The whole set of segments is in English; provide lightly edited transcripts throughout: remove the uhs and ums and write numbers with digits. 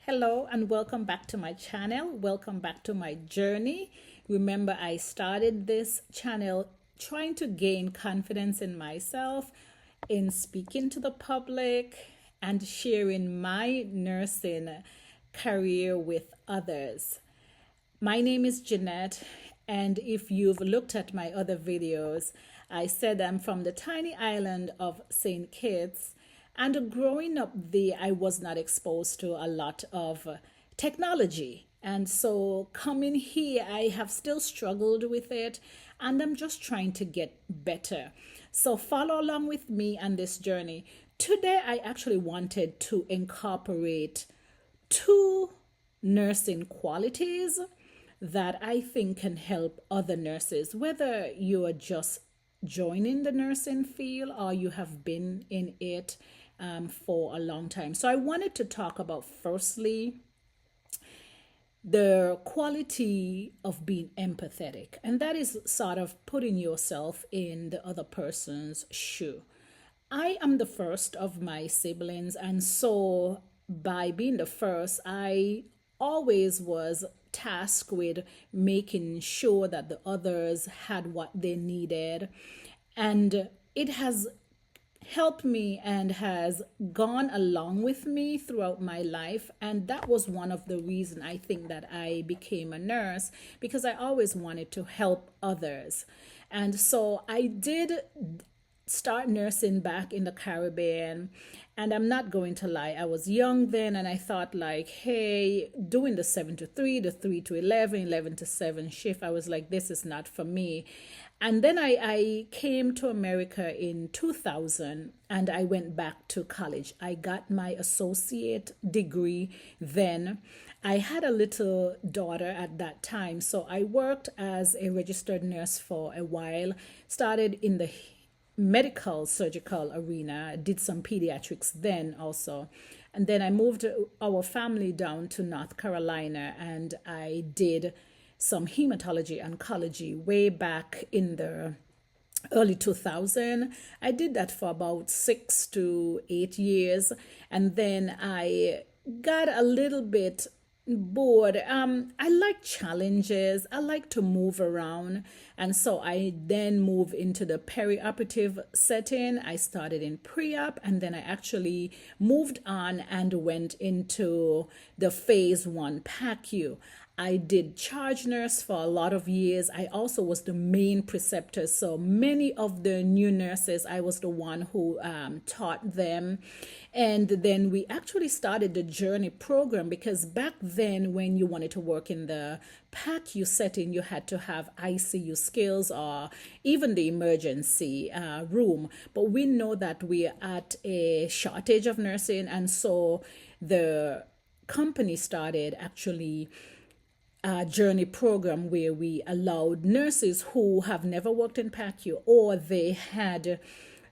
Hello and welcome back to my channel. Welcome back to my journey. Remember, I started this channel trying to gain confidence in myself, in speaking to the public, and sharing my nursing career with others. My name is Jeanette, and if you've looked at my other videos, I said I'm from the tiny island of St. Kitts. And growing up there, I was not exposed to a lot of technology. And so coming here, I have still struggled with it, and I'm just trying to get better. So follow along with me on this journey. Today, I actually wanted to incorporate two nursing qualities that I think can help other nurses, whether you are just joining the nursing field or you have been in it for a long time. So I wanted to talk about firstly the quality of being empathetic, and that is sort of putting yourself in the other person's shoe. I am the first of my siblings, and so by being the first, I always was tasked with making sure that the others had what they needed. And it has helped me and has gone along with me throughout my life, and that was one of the reasons I think that I became a nurse, because I always wanted to help others. And so I did start nursing back in the Caribbean. And I'm not going to lie, I was young then, and I thought, like, hey, doing the 7 to 3, the 3 to 11, 11 to 7 shift, I was like, this is not for me. And then I came to America in 2000, and I went back to college. I got my associate degree then. I had a little daughter at that time, so I worked as a registered nurse for a while, started in the medical surgical arena, did some pediatrics then also. And then I moved our family down to North Carolina, and I did some hematology oncology way back in the early 2000. I did that for about 6 to 8 years, and then I got a little bit bored. I like challenges. I like to move around. And so I then moved into the perioperative setting. I started in pre-op, and then I actually moved on and went into the phase 1 PACU. I did charge nurse for a lot of years. I also was the main preceptor. So many of the new nurses, I was the one who taught them. And then we actually started the journey program, because back then when you wanted to work in the PACU setting, you had to have ICU skills or even the emergency room. But we know that we're at a shortage of nursing. And so the company started actually journey program where we allowed nurses who have never worked in PACU, or they had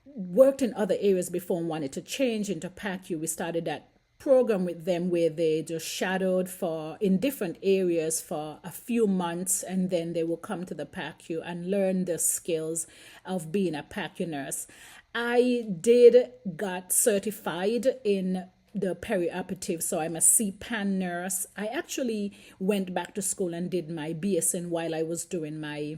worked in other areas before and wanted to change into PACU. We started that program with them where they just shadowed for in different areas for a few months, and then they will come to the PACU and learn the skills of being a PACU nurse. I did got certified in the perioperative, so I'm a CPAN nurse. I actually went back to school and did my BSN while I was doing my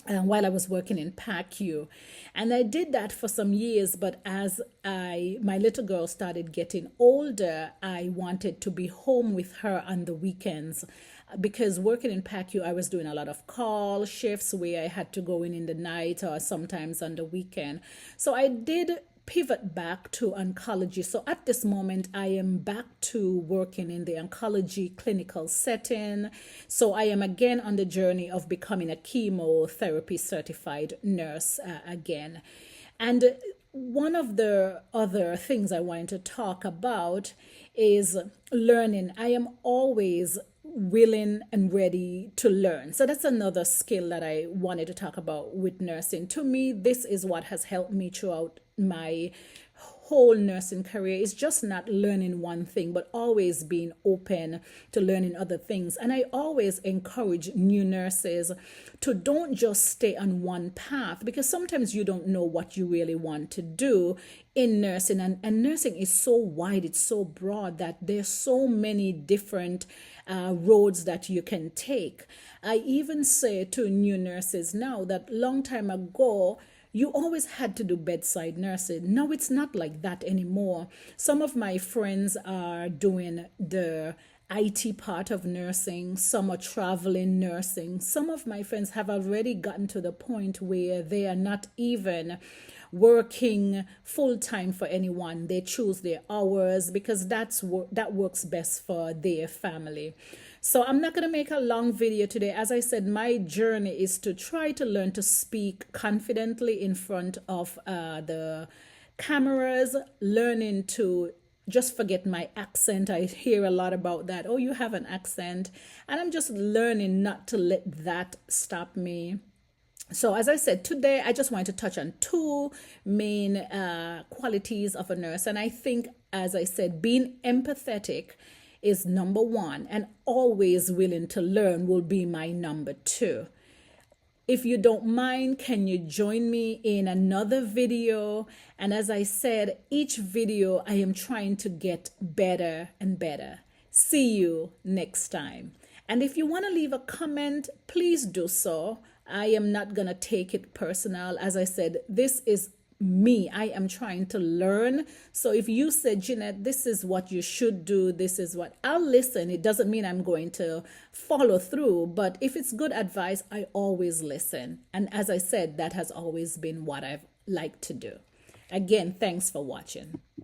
while I was working in PACU. And I did that for some years, but as my little girl started getting older, I wanted to be home with her on the weekends, because working in PACU, I was doing a lot of call shifts where I had to go in the night or sometimes on the weekend. So I did pivot back to oncology. So at this moment, I am back to working in the oncology clinical setting. So I am again on the journey of becoming a chemotherapy certified nurse again. And one of the other things I wanted to talk about is learning. I am always willing and ready to learn. So that's another skill that I wanted to talk about with nursing. To me, this is what has helped me throughout my whole nursing career is just not learning one thing, but always being open to learning other things. And I always encourage new nurses to don't just stay on one path, because sometimes you don't know what you really want to do in nursing. And nursing is so wide, it's so broad that there's so many different roads that you can take. I even say to new nurses now that long time ago, you always had to do bedside nursing. Now it's not like that anymore. Some of my friends are doing the IT part of nursing, some are traveling nursing. Some of my friends have already gotten to the point where they are not even working full time for anyone. They choose their hours because that works best for their family. So I'm not going to make a long video today. As I said, my journey is to try to learn to speak confidently in front of the cameras, learning to just forget my accent. I hear a lot about that. Oh, you have an accent. And I'm just learning not to let that stop me. So, as I said, today I just want to touch on two main qualities of a nurse. And I think, as I said, being empathetic is number one, and always willing to learn will be my number two. If you don't mind, can you join me in another video? And as I said, each video I am trying to get better and better. See you next time. And if you want to leave a comment, please do so. I am not going to take it personal. As I said, this is me. I am trying to learn. So if you said, Jeanette, this is what you should do, this is what, I'll listen. It doesn't mean I'm going to follow through, but if it's good advice, I always listen. And as I said, that has always been what I've liked to do. Again, thanks for watching.